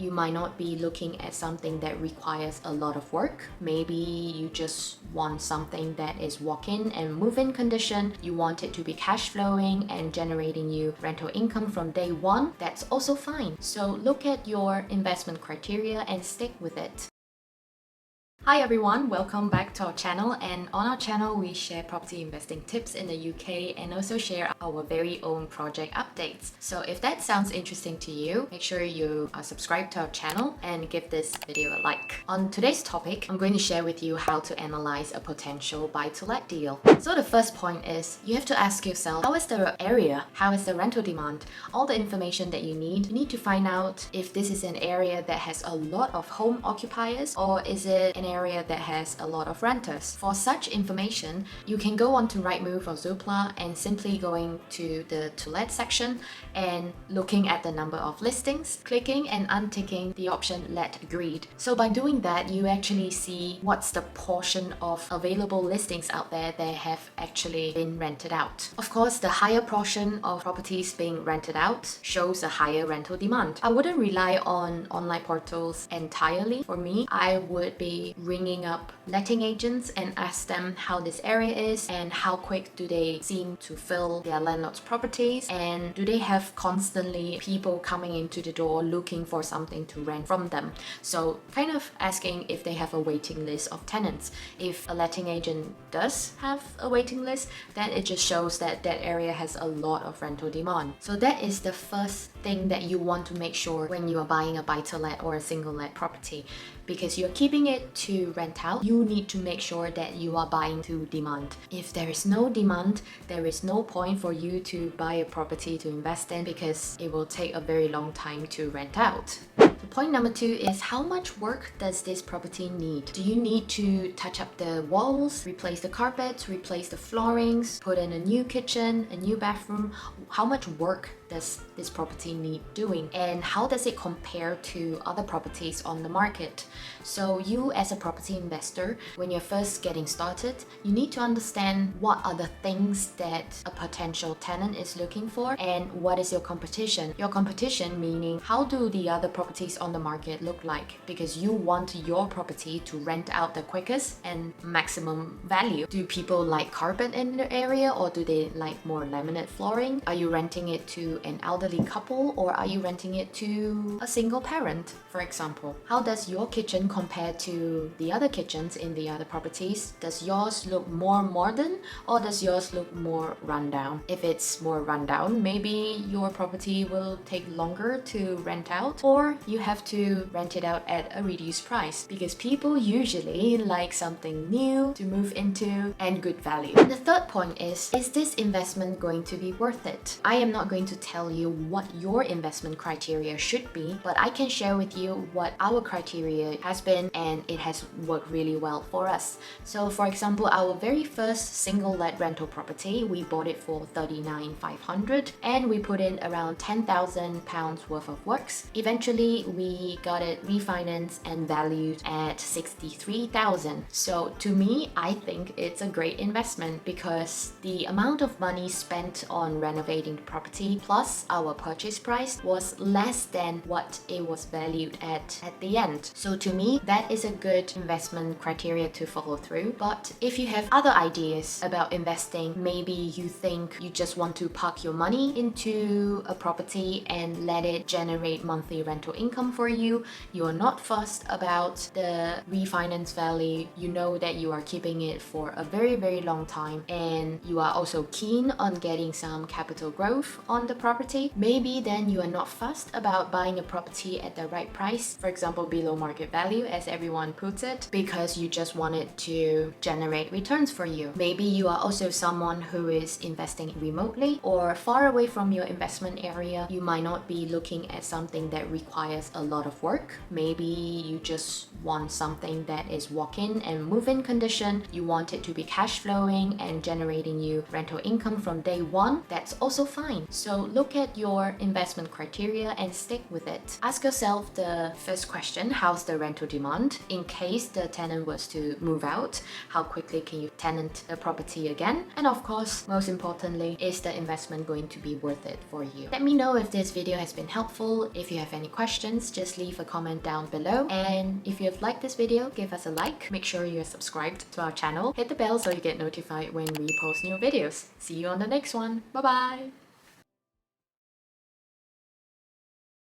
You might not be looking at something that requires a lot of work. Maybe you just want something that is walk-in and move-in condition. You want it to be cash flowing and generating you rental income from day one. That's also fine. So look at your investment criteria and stick with it. Hi everyone, welcome back to our channel, and on our channel we share property investing tips in the UK and also share our very own project updates. So if that sounds interesting to you, make sure you are subscribed to our channel and give this video a like. On today's topic, I'm going to share with you how to analyze a potential buy-to-let deal. So the first point is you have to ask yourself, how is the area? How is the rental demand? All the information that you need to find out if this is an area that has a lot of home occupiers or is it an area that has a lot of renters. For such information, you can go on to Rightmove or Zoopla and simply going to the To Let section and looking at the number of listings, clicking and unticking the option Let Agreed. So by doing that, you actually see what's the portion of available listings out there that have actually been rented out. Of course, the higher portion of properties being rented out shows a higher rental demand. I wouldn't rely on online portals entirely. For me, I would be ringing up letting agents and ask them how this area is and how quick do they seem to fill their landlord's properties, and do they have constantly people coming into the door looking for something to rent from them. So kind of asking if they have a waiting list of tenants. If a letting agent does have a waiting list, then it just shows that that area has a lot of rental demand. So that is the first thing that you want to make sure when you are buying a buy-to-let or a single-let property. Because you're keeping it to rent out, you need to make sure that you are buying to demand. If there is no demand, there is no point for you to buy a property to invest in because it will take a very long time to rent out. So point number 2 is, how much work does this property need? Do you need to touch up the walls, replace the carpets, replace the floorings, put in a new kitchen, a new bathroom? How much work does this property need doing, and how does it compare to other properties on the market? So you as a property investor, when you're first getting started, you need to understand what are the things that a potential tenant is looking for and what is your competition. Your competition meaning, how do the other properties on the market look like? Because you want your property to rent out the quickest and maximum value. Do people like carpet in the area, or do they like more laminate flooring? Are you renting it to an elderly couple, or are you renting it to a single parent, for example? How does your kitchen compare to the other kitchens in the other properties? Does yours look more modern, or does yours look more rundown? If it's more rundown, maybe your property will take longer to rent out, or you have to rent it out at a reduced price, because people usually like something new to move into and good value. And the third point is this investment going to be worth it? I am not going to tell you what your investment criteria should be, but I can share with you what our criteria has been, and it has worked really well for us. So for example, our very first single-let rental property, we bought it for $39,500 and we put in around £10,000 worth of works. Eventually we got it refinanced and valued at $63,000. So to me, I think it's a great investment because the amount of money spent on renovating the property plus our purchase price was less than what it was valued at the end. So to me, that is a good investment criteria to follow through. But if you have other ideas about investing, maybe you think you just want to park your money into a property and let it generate monthly rental income for you, you are not fussed about the refinance value, you know that you are keeping it for a very, very long time, and you are also keen on getting some capital growth on the property, maybe then you are not fussed about buying a property at the right price, for example below market value as everyone puts it, because you just want it to generate returns for you. Maybe you are also someone who is investing remotely or far away from your investment area. You might not be looking at something that requires a lot of work. Maybe you just want something that is walk-in and move-in condition. You want it to be cash flowing and generating you rental income from day one. That's also fine. So look look at your investment criteria and stick with it. Ask yourself the first question, how's the rental demand? In case the tenant was to move out, how quickly can you tenant the property again? And of course, most importantly, is the investment going to be worth it for you? Let me know if this video has been helpful. If you have any questions, just leave a comment down below. And if you have liked this video, give us a like. Make sure you're subscribed to our channel. Hit the bell so you get notified when we post new videos. See you on the next one. Bye bye!